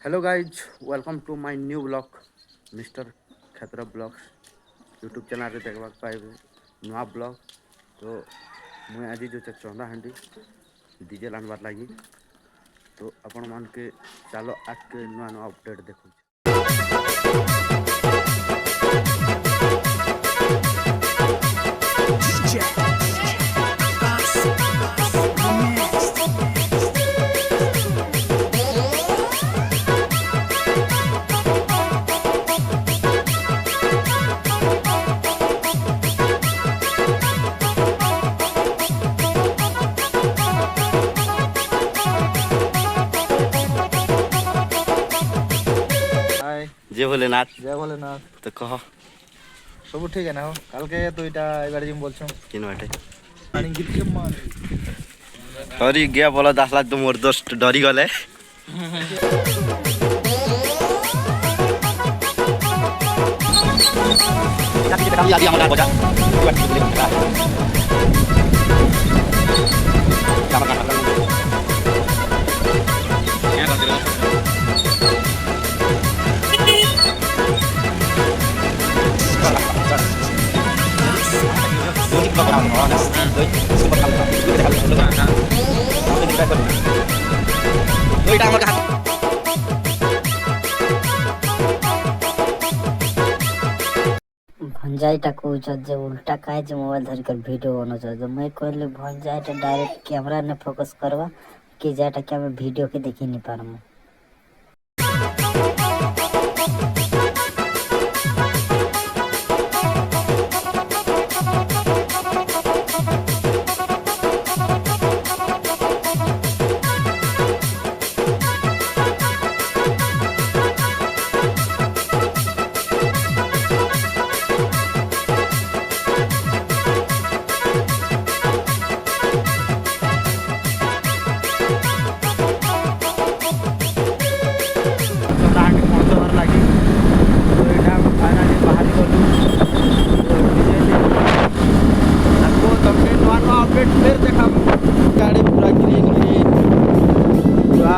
Hello guys welcome to my new blog mister Khatra blogs YouTube channel रे देखा पाइबे नुआ ब्लॉग। तो मुझे आज जो चंदा हाँ डीजेल आनबार लगी तो आपण मान के चलो आज के नुआ नुआ अपडेट देखो। जय भोलेनाथ। जय भोलेनाथ। तो कह सब ठीक है ना हो कल के तो इटा एबार जिम बोल किन बाटे पानी गीत के मान डरी गया बोला 10 लाख तो मोर दोस्त डरी गले। भंजाईटा कौच जे उल्टा काहे जे मोबाइल धर कर वीडियो बनो छ मैं कहले भंजाईटा डायरेक्ट कैमरा ने फोकस करवा कि जाटा कि हमें वीडियो के देखि नहीं पारमु। फिर देखा गाड़ी पूरा ग्रीन ग्रीन पूरा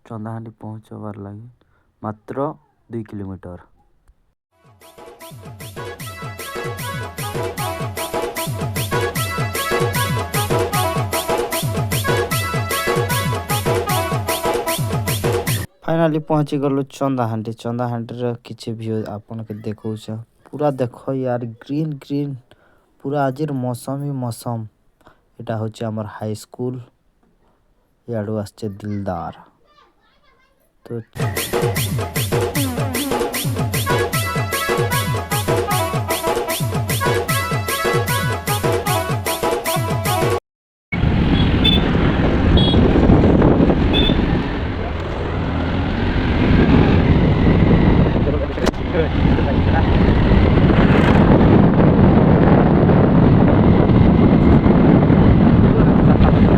चंदाहांडी पहुँचबार लगी मात्र 2 किलोमीटर। फाइनाली पहुँची गलु चंदाहांडी। चंदाहांडी किसी व्यू आपन के देखो पूरा देखो यार ग्रीन ग्रीन पूरा आज मौसम ही मौसम। एटा होचे हमर हाई स्कूल याडू आसचे दिलदार तो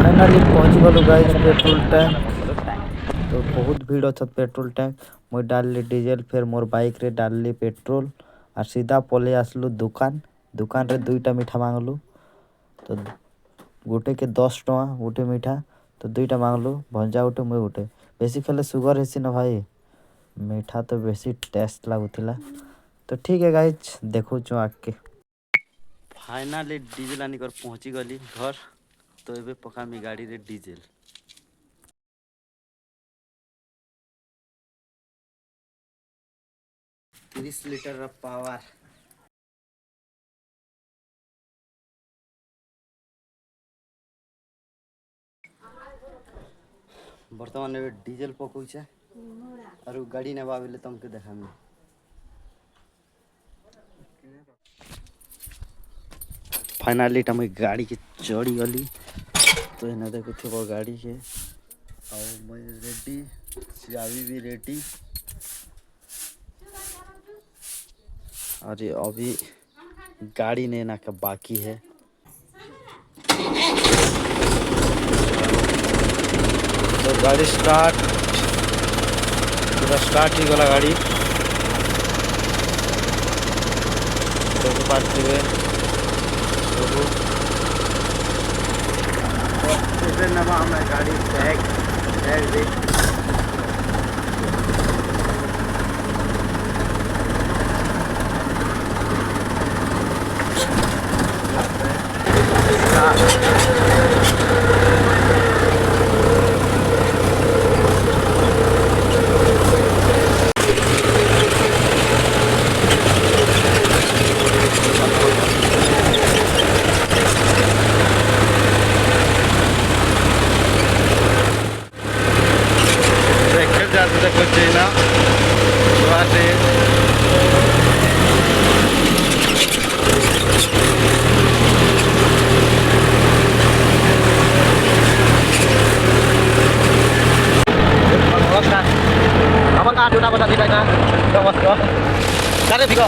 फाइनाली पहुँच गलु गाइस पेट्रोल टैंक। तो बहुत भीड़ अच्छा पेट्रोल टैंक मुई डालली डीजेल फिर मोर बाइक रे डालली पेट्रोल और सीधा पले आसलु दुकान। दुकान रे 2टा मीठा मांगलु तो गोटे के 10 टଙ୍କା गोटे मीठा तो 2टा मांगलु भंजा गोटे मुई गोटे बेसी खेले सुगर हेसी न भाई मीठा तो बेसी टेस्ट लागुथिला। तो ठीक है गाइज देखो छु आके फाइनली डीजेल आनिकर पहुँची गली घर। तो एबे पकामी गाड़ी रे डीजेल 30 लीटर पावर। बर्तमान डीजेल पकौचे और गाड़ी ने बाबिले तुमके देखा मैं फाइनली टम गाड़ी के चढ़ी गली तो एना देखो थे गाड़ी के और मैं रेडी चाबी भी रेडी अरे अभी गाड़ी ने ना का बाकी है तो गाड़ी स्टार्ट पूरा स्टार्ट ही गला गाड़ी तो पार्टी हुए तो नवा हमें गाड़ी बैग दे देखो चीना Abang kan ada apa tadi baiknya? Kau mas kau. Cari tiga.